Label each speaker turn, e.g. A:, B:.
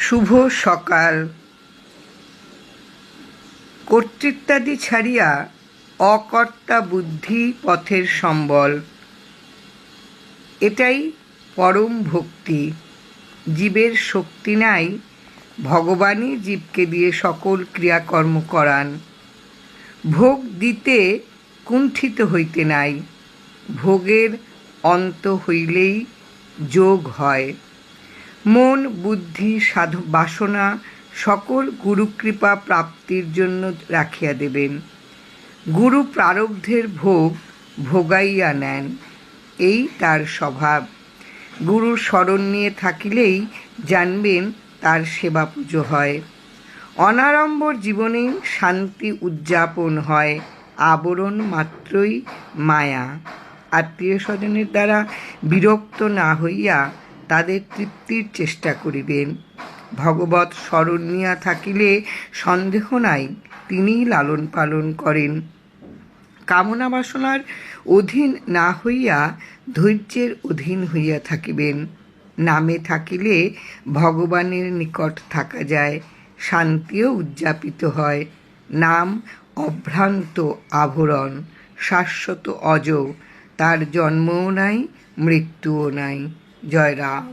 A: শুভ সকাল। কর্তৃত্বাদি ছাড়িয়া অকর্তা বুদ্ধি পথের সম্বল, এটাই পরম ভক্তি। জীবের শক্তি নাই, ভগবানই জীবকে দিয়ে সকল ক্রিয়াকর্ম করান। ভোগ দিতে কুণ্ঠিত হইতে নাই, ভোগের অন্ত হইলেই যোগ হয়। মন, বুদ্ধি, বাসনা সকল গুরুকৃপা প্রাপ্তির জন্য রাখিয়া দেবেন। গুরু প্রারব্ধের ভোগ ভোগাইয়া নেন, এই তার স্বভাব। গুরুর স্মরণ নিয়ে থাকিলেই জানবেন তার সেবা পুজো হয়। অনাড়ম্বর জীবনেই শান্তি উদযাপন হয়, আবরণ মাত্রই মায়া। আত্মীয় স্বজনের দ্বারা বিরক্ত না হইয়া তাদের তৃপ্তির চেষ্টা করিবেন। ভগবৎ স্মরণ নিয়া থাকিলে সন্দেহ নাই তিনিই লালন পালন করেন। কামনা বাসনার অধীন না হইয়া ধৈর্যের অধীন হইয়া থাকিবেন। নামে থাকিলে ভগবানের নিকট থাকা যায়, শান্তিও উদযাপিত হয়। নাম অভ্রান্ত আভরণ, শাশ্বত অজ, তার জন্মও নাই, মৃত্যুও নাই। জয় রাম।